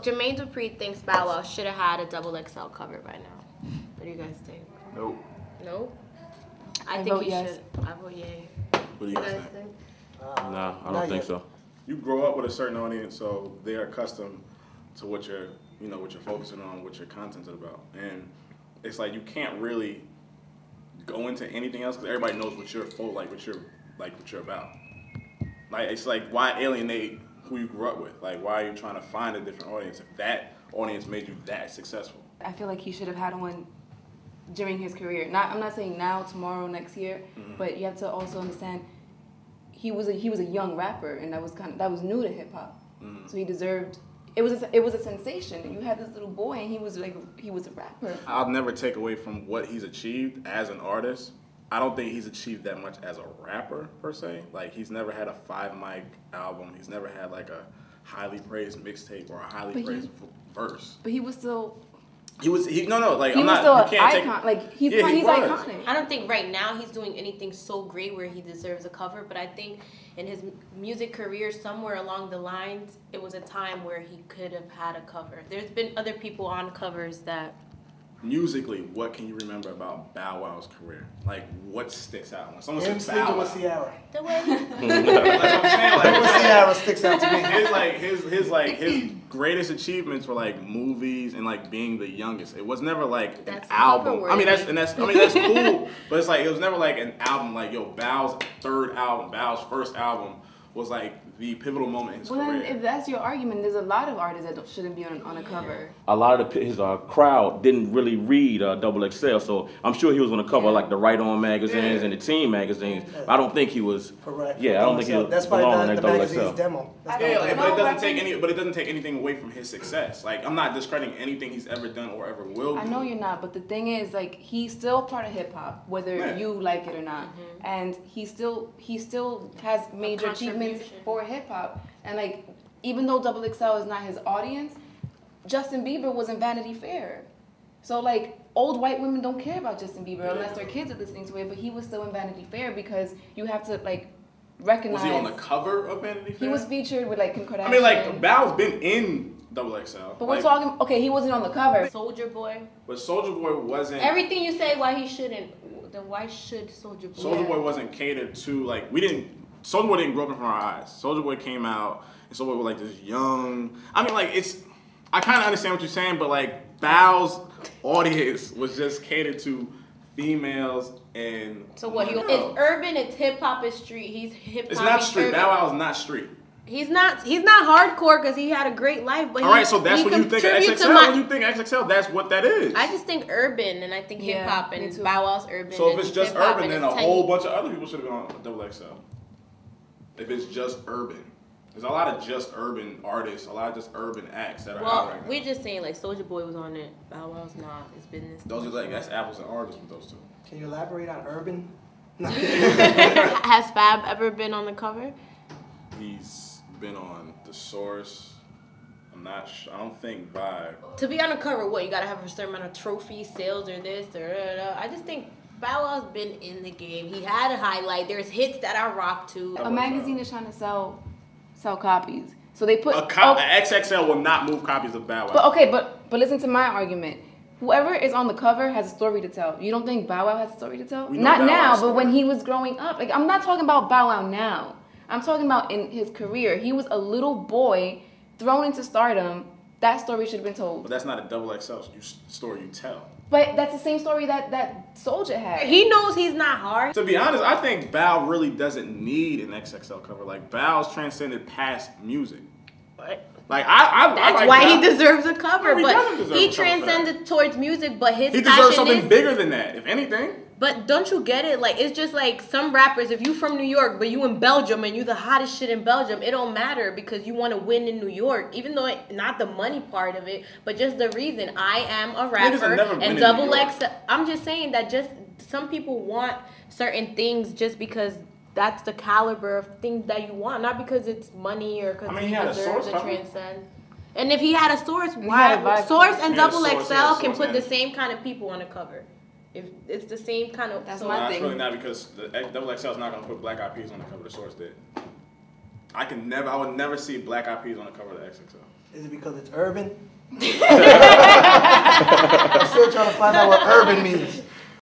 Jermaine Dupri thinks Bow Wow should have had a XXL cover by now. What do you guys think? Nope. Nope? I think vote he yes. should. I vote yay. What do you guys think? No, I don't think so. You grow up with a certain audience, so they're accustomed to what you're, what you're focusing on, what your content's about, and it's like you can't really go into anything else because everybody knows what you're what you're about. Like it's like why alienate who you grew up with? Like why are you trying to find a different audience if that audience made you that successful? I feel like he should have had one during his career. I'm not saying now, tomorrow, next year, but you have to also understand he was a young rapper, and that was new to hip hop. So he deserved. It was a sensation. You had this little boy, and he was a rapper. I'll never take away from what he's achieved as an artist. I don't think he's achieved that much as a rapper per se. Like he's never had a 5-mic album. He's never had like a highly praised mixtape or a highly praised verse. But he was still. He was like he I'm was not. still You an can't icon. take. Like he's Yeah, he was. iconic. I don't think right now he's doing anything so great where he deserves a cover, but I think in his music career, somewhere along the lines, it was a time where he could have had a cover. There's been other people on covers that. Musically, what can you remember about Bow Wow's career? Like, what sticks out? When someone Him says Bow sleeping Wow, with Ciara. The way. that's what I'm saying. With Ciara sticks out to me. His greatest achievements were like movies and like being the youngest. It was never like That's an album. cover I mean worthy. that's cool, but it's like it was never like an album. Like Bow's third album, Bow's first album was like the pivotal moment in his Well, career. then, if that's your argument, there's a lot of artists that shouldn't be on a cover. A lot of his crowd didn't really read XXL, so I'm sure he was going to cover like the Right On magazines and the teen magazines. I don't think he was. Correct. Yeah, I don't think he was That's belonging probably in the magazine's XXL. demo. That's Yeah, not but it doesn't No, take it doesn't take anything away from his success. Like I'm not discrediting anything he's ever done or ever will do. I know you're not, but the thing is, like, he's still part of hip hop, whether Yeah. you like it or not, and he still has major achievements contribution. for hip hop. And like, even though XXL is not his audience, Justin Bieber was in Vanity Fair. So like, old white women don't care about Justin Bieber unless their kids are listening to it. But he was still in Vanity Fair because you have to like recognize. Was he on the cover of Vanity Fair? He was featured with like Kim Kardashian. I mean, like Bow's been in XXL. But we're talking. Okay, he wasn't on the cover. Soldier Boy. But Soulja Boy wasn't. Everything you say why he shouldn't, then why should Soldier Boy? Soulja Boy wasn't catered to Soulja Boy didn't grow up in front of our eyes. Soulja Boy came out, and Soulja Boy was like this young. I mean, like I kind of understand what you're saying, but like Bow's audience was just catered to females and. So what? It's urban. It's hip hop. It's street. He's hip hop. It's not he's street. urban. Bow Wow is not street. He's not hardcore because he had a great life. But All right, so that's what you think of contributes to XXL. When you think XXL, that's what that is. I just think urban, and I think Yeah, hip hop, me and too. Bow Wow's urban. So if and it's just hip-hop, urban, and then a it's whole tangy. bunch of other people should have been on XXL. If it's just urban. There's a lot of just urban artists, a lot of just urban acts that are out Well, right now. we're just saying like Soldier Boy was on it. Bow Wow's not. It's business. Those are that's apples and oranges with those two. Can you elaborate on urban? Has Fab ever been on the cover? He's been on The Source. I'm not sure. I don't think Vibe. To be on the cover, what you gotta have a certain amount of trophies, sales, or this, or I just think Bow Wow's been in the game. He had a highlight. There's hits that I rock to. A magazine is trying to sell copies, so they put An XXL will not move copies of Bow Wow. But okay, but listen to my argument. Whoever is on the cover has a story to tell. You don't think Bow Wow has a story to tell? We know Not Bow now, Wow's but when story. he was growing up. Like, I'm not talking about Bow Wow now. I'm talking about in his career. He was a little boy thrown into stardom. That story should have been told. But that's not a XXL story you tell. But that's the same story that Soulja had. He knows he's not hard. To be honest, I think Bow really doesn't need an XXL cover. Like Bow's transcended past music. Like I That's like why Bow. he deserves a cover. No, he doesn't But deserve he a cover for that. transcended towards music. But his He passion deserves something is. bigger than that, if anything. But don't you get it? Like, it's just like some rappers, if you from New York, but you in Belgium and you the hottest shit in Belgium, it don't matter because you want to win in New York. Even though not the money part of it, but just the reason I am a Niggas have rapper never been and in double New York. X. I'm just saying that just some people want certain things just because that's the caliber of things that you want, not because it's money or because I mean, he he had a deserves source to cover. transcend. And if he had a source, had a why vibe Source cover. and He had a double source, XL he had a can source put the and- same kind of people on the cover. If it's the same kind of. That's so my Nah, thing. it's really not because the XXL is not gonna put Black Eyed Peas on the cover. The Source did. I would never see Black Eyed Peas on the cover of the XXL. Is it because it's urban? I'm still trying to find out what urban means.